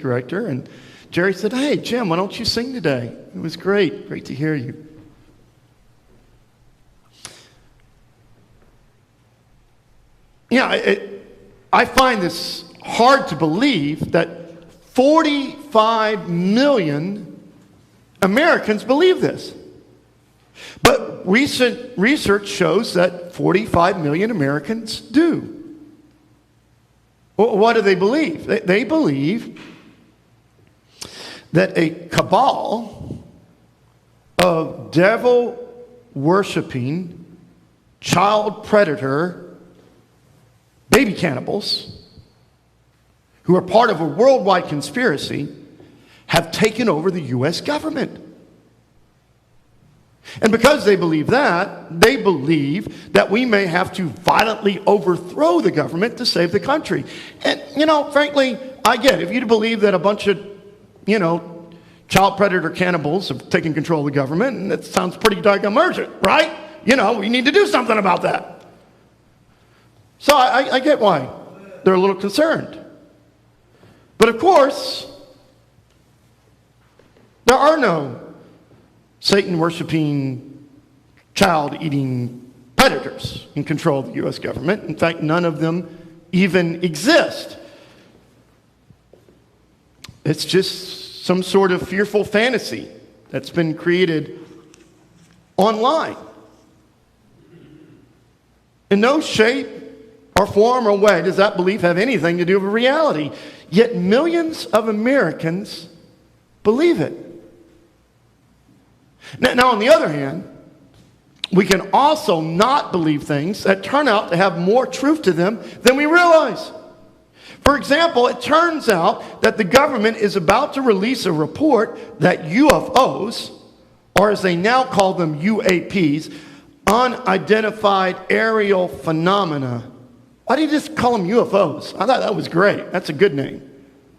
director, and Jerry said, "Hey, Jim, why don't you sing today?" It was great. Great to hear you. Yeah, I find this hard to believe that 45 million Americans believe this. But recent research shows that 45 million Americans do. Well, what do they believe? They believe that a cabal of devil-worshiping, child predator, baby cannibals, who are part of a worldwide conspiracy, have taken over the U.S. government. And because they believe that, they believe that we may have to violently overthrow the government to save the country. And, frankly, I get it. If you believe that a bunch of, child predator cannibals have taken control of the government, and that sounds pretty doggone urgent, right? We need to do something about that. So I get why they're a little concerned. But of course, there are no Satan-worshiping, child-eating predators in control of the U.S. government. In fact, none of them even exist. It's just some sort of fearful fantasy that's been created online. In no shape or form or way does that belief have anything to do with reality. Yet millions of Americans believe it. Now, on the other hand, we can also not believe things that turn out to have more truth to them than we realize. For example, it turns out that the government is about to release a report that UFOs, or as they now call them UAPs, unidentified aerial phenomena. Why do you just call them UFOs? I thought that was great. That's a good name.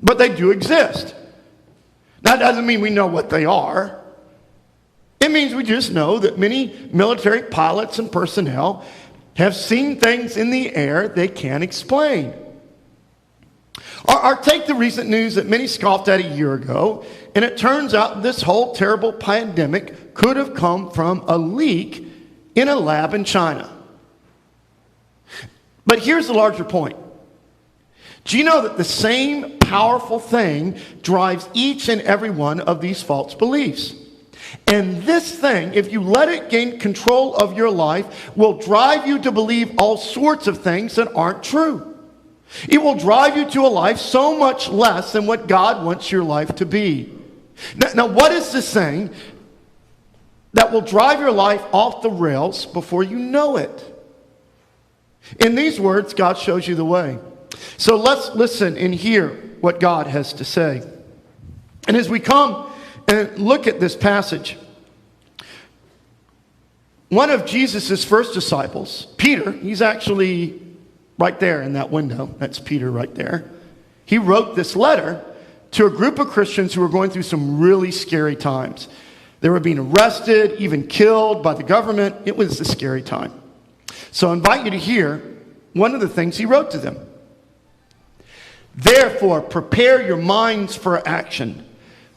But they do exist. That doesn't mean we know what they are. It means we just know that many military pilots and personnel have seen things in the air they can't explain. Or take the recent news that many scoffed at a year ago, and it turns out this whole terrible pandemic could have come from a leak in a lab in China. But here's the larger point. Do you know that the same powerful thing drives each and every one of these false beliefs? And this thing, if you let it gain control of your life, will drive you to believe all sorts of things that aren't true. It will drive you to a life so much less than what God wants your life to be. Now, what is this thing that will drive your life off the rails before you know it? In these words, God shows you the way. So let's listen and hear what God has to say. And as we come and look at this passage, one of Jesus' first disciples, Peter, he's actually right there in that window. That's Peter right there. He wrote this letter to a group of Christians who were going through some really scary times. They were being arrested, even killed by the government. It was a scary time. So I invite you to hear one of the things he wrote to them. Therefore, prepare your minds for action.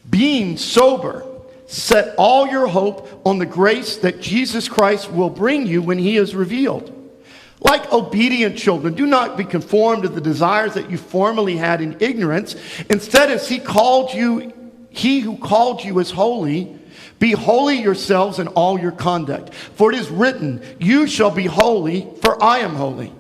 Being sober, set all your hope on the grace that Jesus Christ will bring you when he is revealed. Like obedient children, do not be conformed to the desires that you formerly had in ignorance. Instead, as he who called you is holy, be holy yourselves in all your conduct. For it is written, you shall be holy, for I am holy.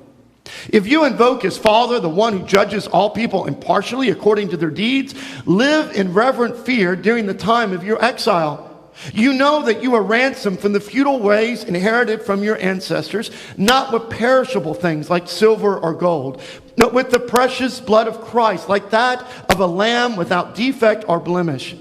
If you invoke as Father, the one who judges all people impartially according to their deeds, live in reverent fear during the time of your exile. You know that you are ransomed from the futile ways inherited from your ancestors, not with perishable things like silver or gold, but with the precious blood of Christ, like that of a lamb without defect or blemish.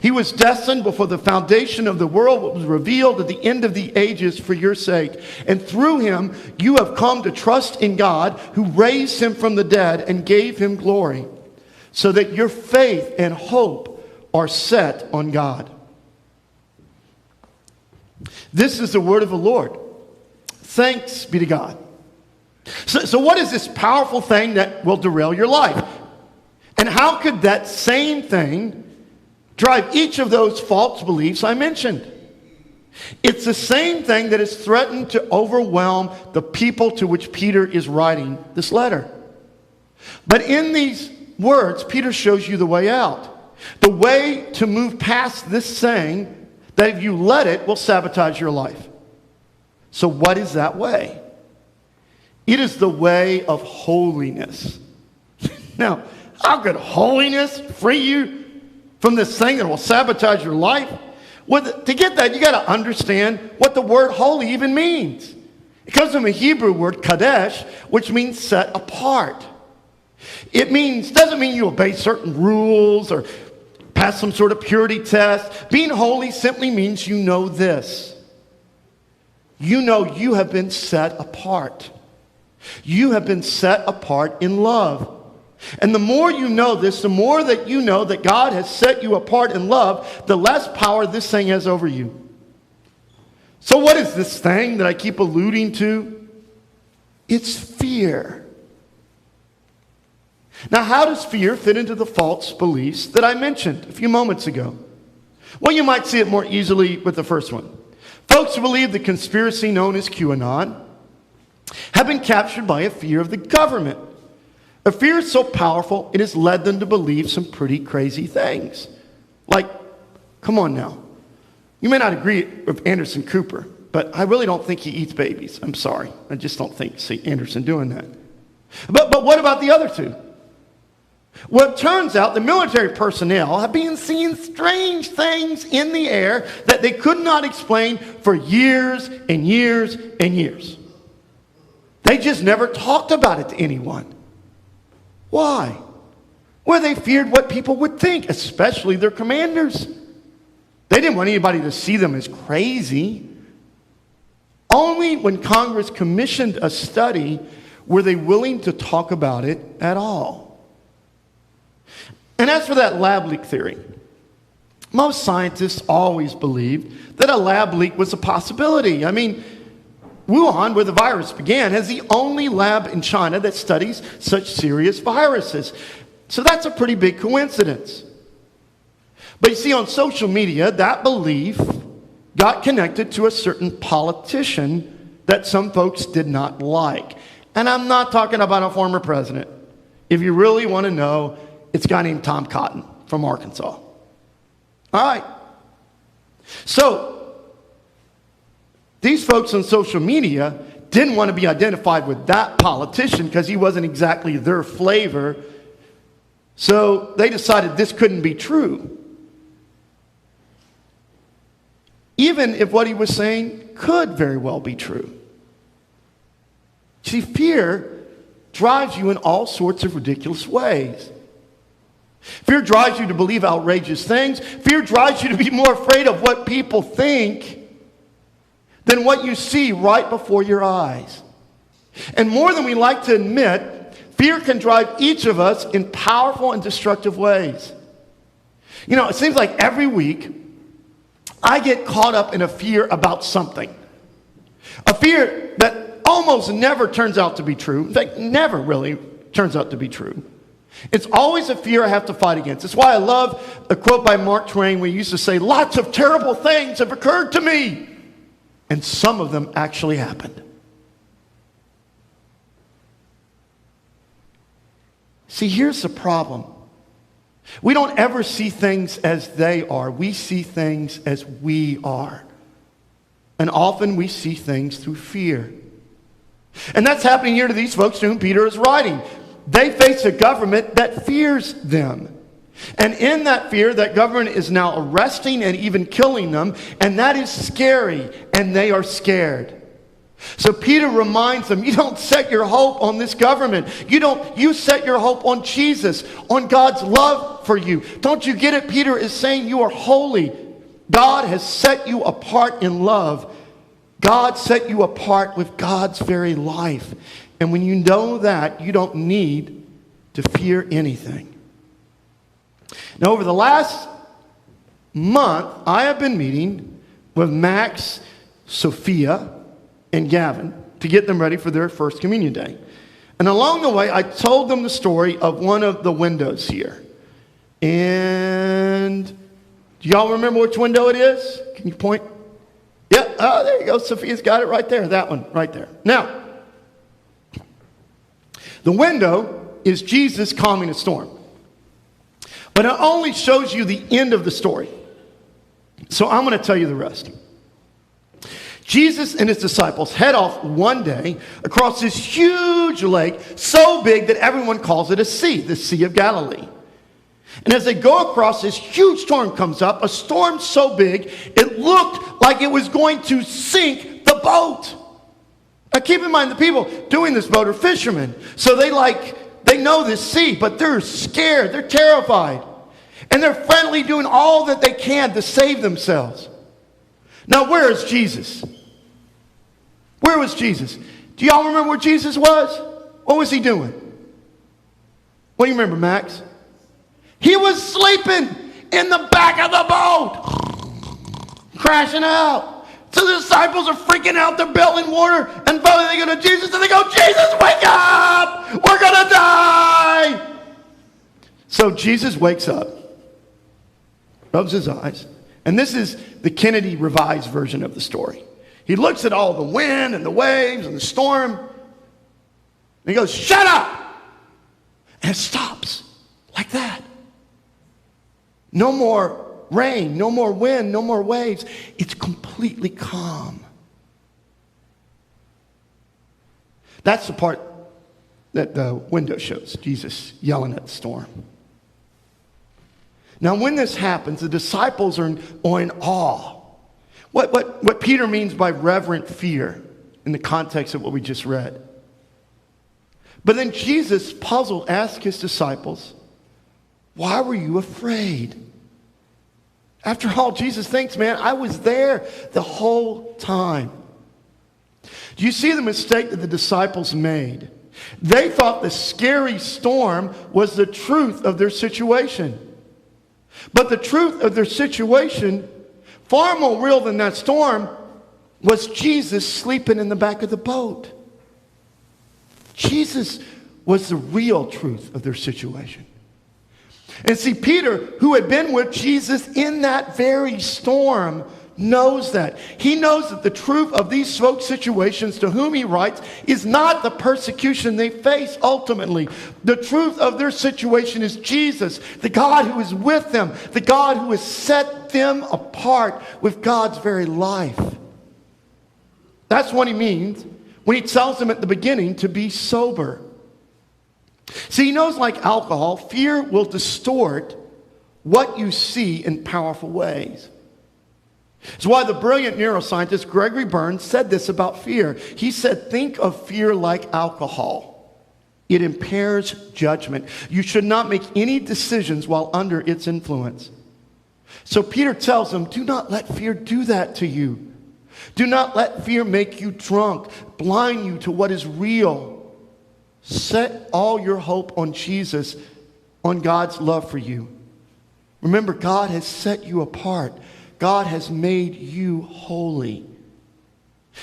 He was destined before the foundation of the world, but was revealed at the end of the ages for your sake. And through him, you have come to trust in God, who raised him from the dead and gave him glory, so that your faith and hope are set on God. This is the word of the Lord. Thanks be to God. So what is this powerful thing that will derail your life? And how could that same thing drive each of those false beliefs I mentioned? It's the same thing that has threatened to overwhelm the people to which Peter is writing this letter. But in these words, Peter shows you the way out. The way to move past this saying that if you let it, will sabotage your life. So what is that way? It is the way of holiness. Now, how could holiness free you from this thing that will sabotage your life? Well, to get that, you got to understand what the word holy even means. It comes from a Hebrew word, kadesh, which means set apart. It doesn't mean you obey certain rules or pass some sort of purity test. Being holy simply means you know this. You know you have been set apart. You have been set apart in love. And the more you know this, the more that you know that God has set you apart in love, the less power this thing has over you. So what is this thing that I keep alluding to? It's fear. Now, how does fear fit into the false beliefs that I mentioned a few moments ago? Well, you might see it more easily with the first one. Folks who believe the conspiracy known as Q-Anon have been captured by a fear of the government. A fear is so powerful, it has led them to believe some pretty crazy things. Like, come on now. You may not agree with Anderson Cooper, but I really don't think he eats babies. I'm sorry. I just don't see Anderson doing that. But what about the other two? Well, it turns out the military personnel have been seeing strange things in the air that they could not explain for years and years and years. They just never talked about it to anyone. Why? Well, they feared what people would think, especially their commanders. They didn't want anybody to see them as crazy. Only when Congress commissioned a study were they willing to talk about it at all. And as for that lab leak theory, most scientists always believed that a lab leak was a possibility. I mean, Wuhan, where the virus began, has the only lab in China that studies such serious viruses. So that's a pretty big coincidence. But you see, on social media, that belief got connected to a certain politician that some folks did not like. And I'm not talking about a former president. If you really want to know, it's a guy named Tom Cotton from Arkansas. All right. So, these folks on social media didn't want to be identified with that politician because he wasn't exactly their flavor. So, they decided this couldn't be true. Even if what he was saying could very well be true. See, fear drives you in all sorts of ridiculous ways. Fear drives you to believe outrageous things. Fear drives you to be more afraid of what people think than what you see right before your eyes. And more than we like to admit, fear can drive each of us in powerful and destructive ways. You know, it seems like every week I get caught up in a fear about something. A fear that almost never turns out to be true. In fact, never really turns out to be true. It's always a fear I have to fight against. That's why I love a quote by Mark Twain where he used to say, "Lots of terrible things have occurred to me." And some of them actually happened. See, here's the problem. We don't ever see things as they are. We see things as we are. And often we see things through fear. And that's happening here to these folks to whom Peter is writing. They face a government that fears them. And in that fear, that government is now arresting and even killing them. And that is scary. And they are scared. So Peter reminds them, you don't set your hope on this government. You set your hope on Jesus, on God's love for you. Don't you get it? Peter is saying you are holy. God has set you apart in love. God set you apart with God's very life. And when you know that, you don't need to fear anything. Now, over the last month, I have been meeting with Max, Sophia, and Gavin to get them ready for their first communion day. And along the way, I told them the story of one of the windows here. And do y'all remember which window it is? Can you point? Yeah, oh, there you go. Sophia's got it right there. That one right there. Now, the window is Jesus calming a storm. But it only shows you the end of the story. So I'm going to tell you the rest. Jesus and his disciples head off one day across this huge lake, so big that everyone calls it a sea, the Sea of Galilee. And as they go across, this huge storm comes up, a storm so big, it looked like it was going to sink the boat. Now keep in mind, the people doing this boat are fishermen. So they know this sea, but they're scared, they're terrified. And they're frantically doing all that they can to save themselves. Now, where is Jesus? Where was Jesus? Do y'all remember where Jesus was? What was he doing? What do you remember, Max? He was sleeping in the back of the boat, crashing out. So the disciples are freaking out. They're belting water. And finally they go to Jesus and they go, Jesus, wake up! We're going to die! So Jesus wakes up, rubs his eyes. And this is the Kennedy revised version of the story. He looks at all the wind and the waves and the storm. And he goes, shut up! And it stops like that. No more rain, no more wind, no more waves. It's completely calm. That's the part that the window shows, Jesus yelling at the storm. Now, when this happens, the disciples are in awe. What Peter means by reverent fear in the context of what we just read. But then Jesus, puzzled, asked his disciples, why were you afraid? After all, Jesus thinks, man, I was there the whole time. Do you see the mistake that the disciples made? They thought the scary storm was the truth of their situation. But the truth of their situation, far more real than that storm, was Jesus sleeping in the back of the boat. Jesus was the real truth of their situation. And see, Peter, who had been with Jesus in that very storm, knows that. He knows that the truth of these folks' situations to whom he writes is not the persecution they face ultimately. The truth of their situation is Jesus, the God who is with them, the God who has set them apart with God's very life. That's what he means when he tells them at the beginning to be sober. See, he knows, like alcohol, fear will distort what you see in powerful ways. It's why the brilliant neuroscientist Gregory Burns said this about fear. He said, think of fear like alcohol. It impairs judgment. You should not make any decisions while under its influence. So Peter tells them, do not let fear do that to you. Do not let fear make you drunk, blind you to what is real. Set all your hope on Jesus, on God's love for you. Remember, God has set you apart. God has made you holy.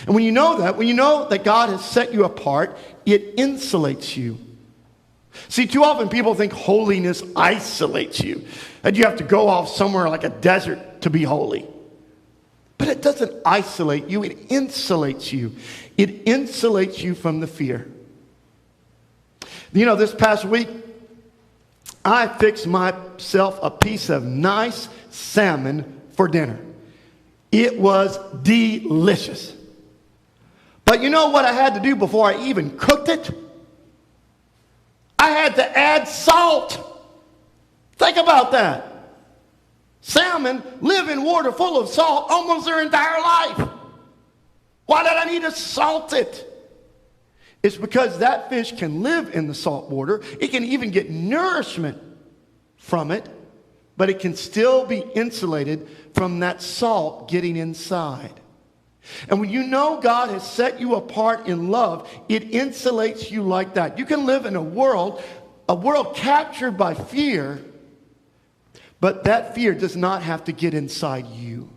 And when you know that God has set you apart, it insulates you. See, too often people think holiness isolates you, and you have to go off somewhere like a desert to be holy. But it doesn't isolate you, it insulates you. It insulates you from the fear. You know, this past week, I fixed myself a piece of nice salmon for dinner. It was delicious. But you know what I had to do before I even cooked it? I had to add salt. Think about that. Salmon live in water full of salt almost their entire life. Why did I need to salt it? It's because that fish can live in the salt water. It can even get nourishment from it, but it can still be insulated from that salt getting inside. And when you know God has set you apart in love, it insulates you like that. You can live in a world captured by fear, but that fear does not have to get inside you.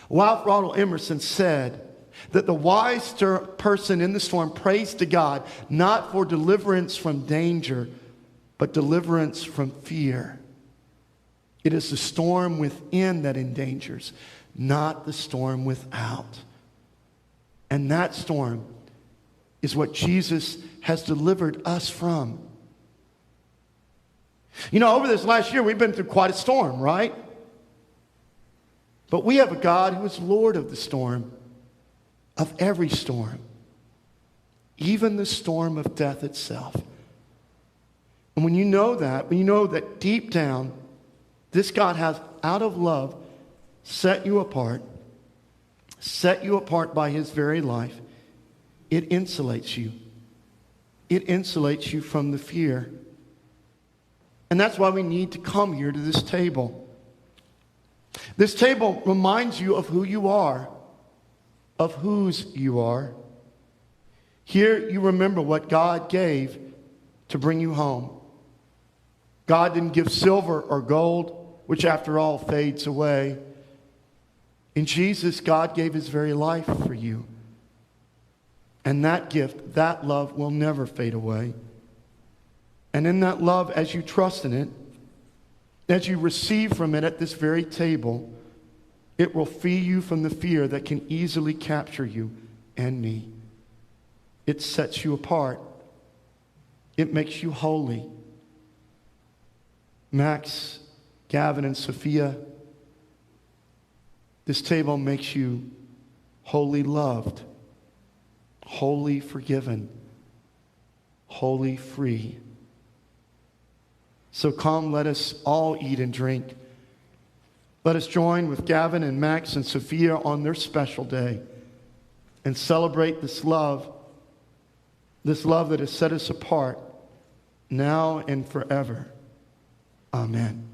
Ralph Waldo Emerson said, That the wise person in the storm prays to God, not for deliverance from danger, but deliverance from fear. It is the storm within that endangers, not the storm without. And that storm is what Jesus has delivered us from. You know, over this last year, we've been through quite a storm, right? But we have a God who is Lord of the storm, of every storm, even the storm of death itself. And when you know that deep down, this God has, out of love, set you apart by his very life, it insulates you. It insulates you from the fear. And that's why we need to come here to this table. This table reminds you of who you are, of whose you are. Here you remember what God gave to bring you home. God didn't give silver or gold, which after all fades away. In Jesus, God gave his very life for you. And that gift, that love will never fade away. And in that love, as you trust in it, as you receive from it at this very table, it will free you from the fear that can easily capture you and me. It sets you apart. It makes you holy. Max, Gavin, and Sophia, this table makes you wholly loved, wholly forgiven, wholly free. So come, let us all eat and drink. Let us join with Gavin and Max and Sophia on their special day and celebrate this love that has set us apart now and forever. Amen.